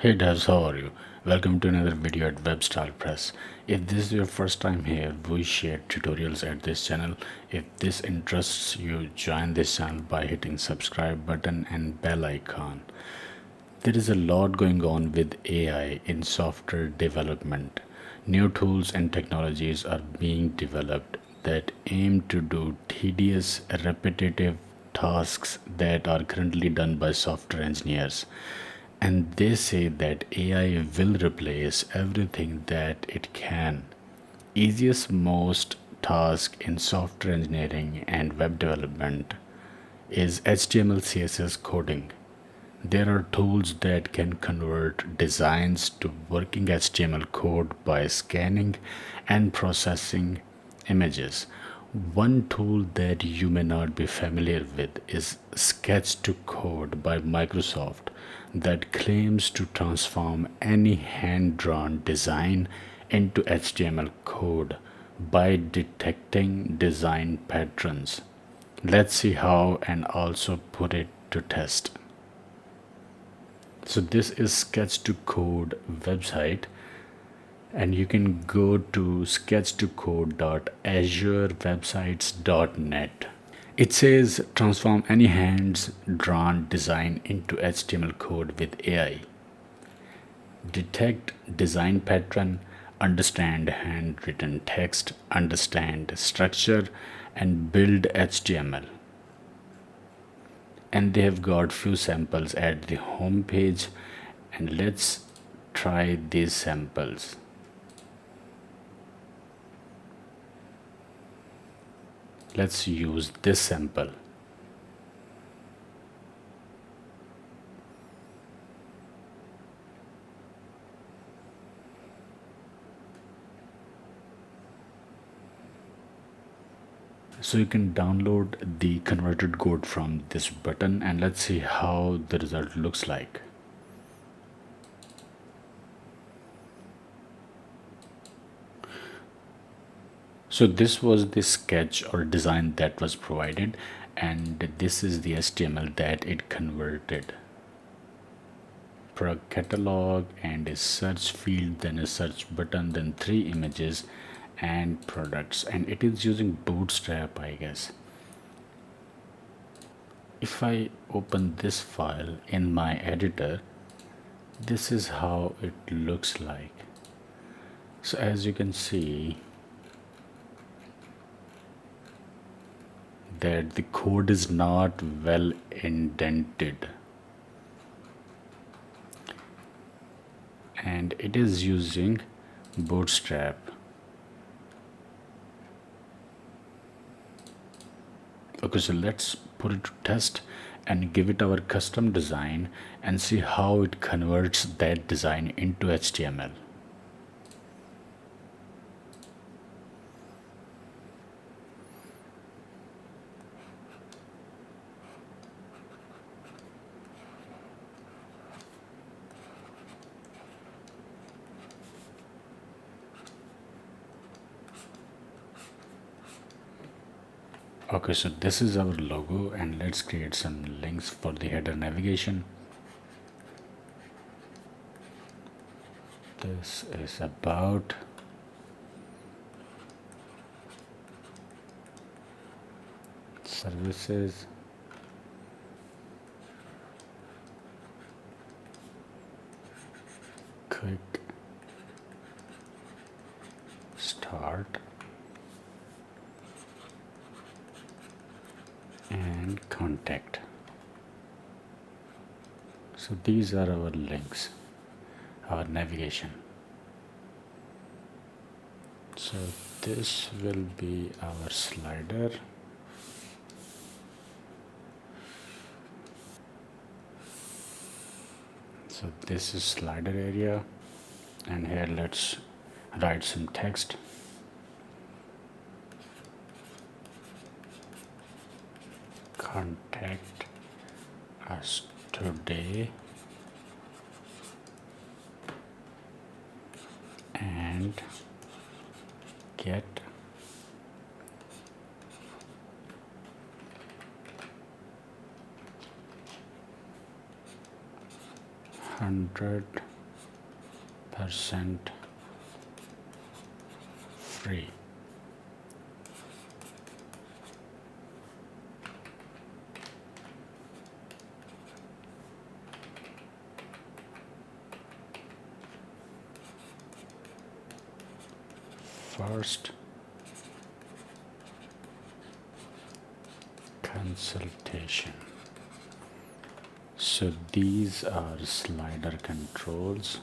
Hey devs, how are you? Welcome to another video at WebStylePress. If this is your first time here, we share tutorials at this channel. If this interests you, join this channel by hitting subscribe button and bell icon. There is a lot going on with AI in software development. New tools and technologies are being developed that aim to do tedious, repetitive tasks that are currently done by software engineers. And they say that AI will replace everything that it can. Easiest most task in software engineering and web development is HTML CSS coding. There are tools that can convert designs to working HTML code by scanning and processing images. One tool that you may not be familiar with is Sketch to Code by Microsoft that claims to transform any hand drawn design into HTML code by detecting design patterns. Let's see how and also put it to test. So this is Sketch to Code website, and you can go to sketchtocode.azurewebsites.net. It says transform any hands drawn design into HTML code with AI. Detect design pattern, understand handwritten text, understand structure, and build HTML. And they have got few samples at the home page, and let's try these samples. Let's use this sample. So you can download the converted code from this button, and let's see how the result looks like. So this was the sketch or design that was provided, and this is the HTML that it converted. Product catalog and a search field, then a search button, then 3 images and products, and it is using Bootstrap, I guess. If I open this file in my editor, this is how it looks like. So as you can see that the code is not well indented, and it is using Bootstrap. Okay, so let's put it to test and give it our custom design and see how it converts that design into HTML. Okay, so this is our logo, and let's create some links for the header navigation. This is about services, quick start, and contact. So these are our links, our navigation. So this will be our slider. So this is slider area, and here let's write some text. Contact us today and get 100% free. First consultation. So these are slider controls.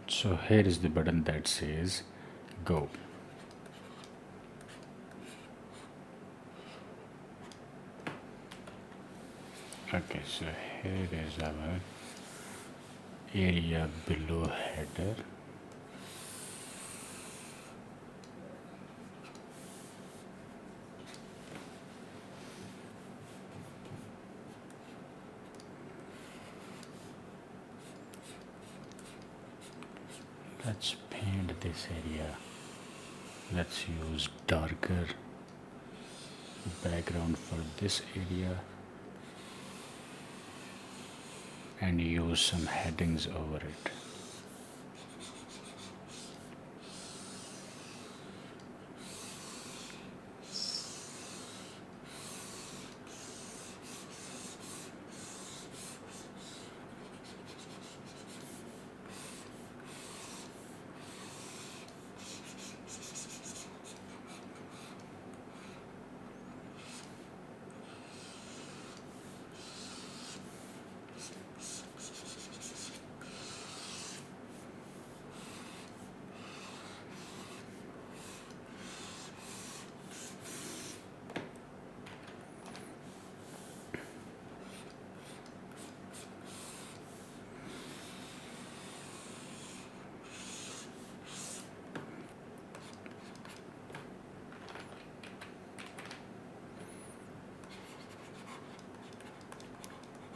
So here is the button that says go. Okay, so here is our area below header. Let's paint this area. Let's use darker background for this area and use some headings over it.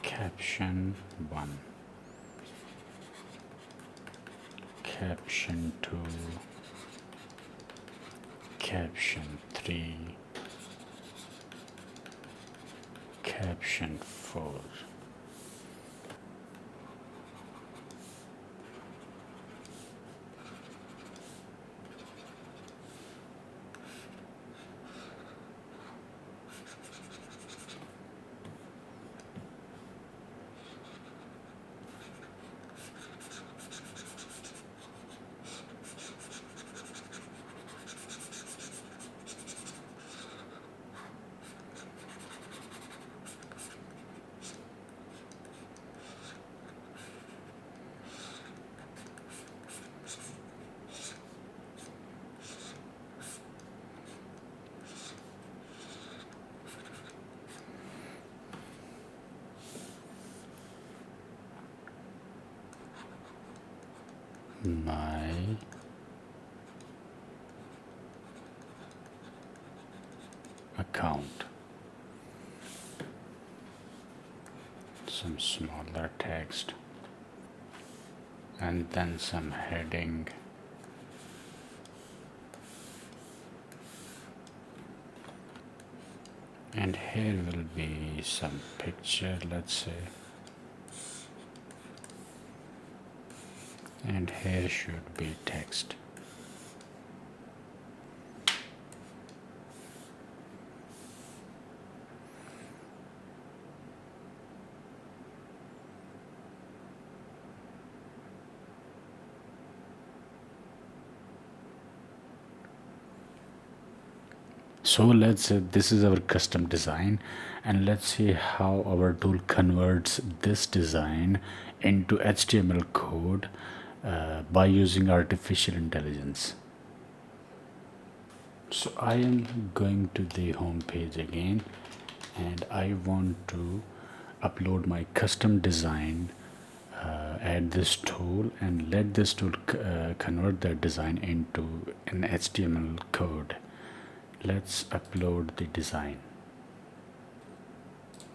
Caption 1, Caption 2, Caption 3, Caption 4. My account. Some smaller text and then some heading. And here will be some picture, let's say. And here should be text. So let's say this is our custom design, and let's see how our tool converts this design into HTML code by using artificial intelligence. So I am going to the home page again, and I want to upload my custom design. Add this tool and let this tool convert that design into an HTML code. Let's upload the design.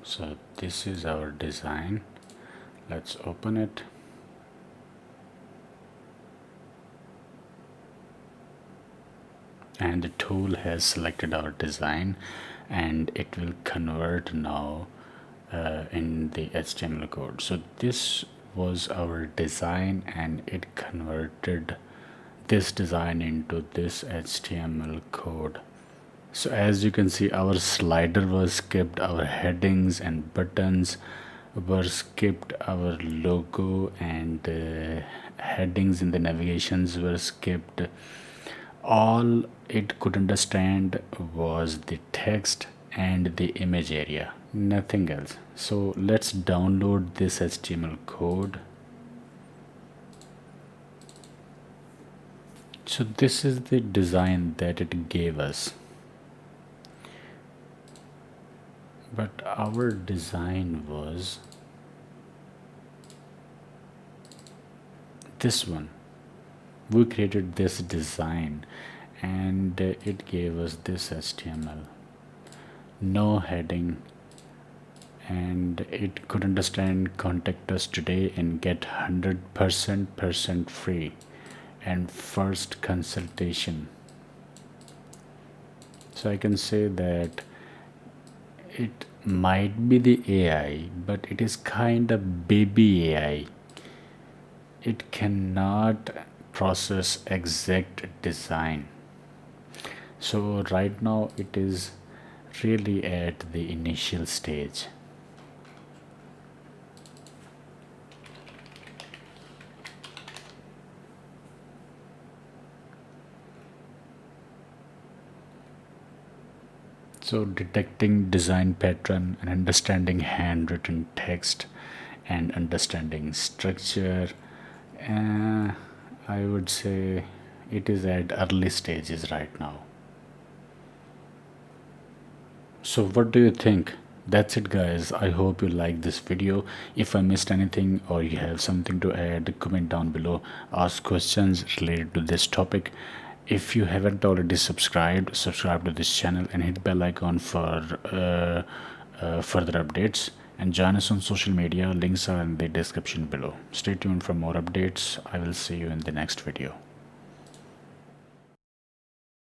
So this is our design. Let's open it. And the tool has selected our design, and it will convert now in the HTML code. So this was our design, and it converted this design into this HTML code. So as you can see, our slider was skipped, our headings and buttons were skipped, our logo and headings in the navigations were skipped. All it could understand was the text and the image area, nothing else. So let's download this HTML code. So this is the design that it gave us. But our design was this one. We created this design and it gave us this HTML. No heading, and it could understand contact us today and get 100% free and first consultation. So I can say that it might be the AI, but it is kind of baby AI. It cannot process exact design. So right now it is really at the initial stage. So detecting design pattern and understanding handwritten text and understanding structure, I would say it is at early stages right now. So what do you think? That's it guys, I hope you like this video. If I missed anything or you have something to add, comment down below, ask questions related to this topic. If you haven't already subscribed, subscribe to this channel and hit bell icon for further updates, and join us on social media. Links are in the description below. Stay tuned for more updates. I will see you in the next video.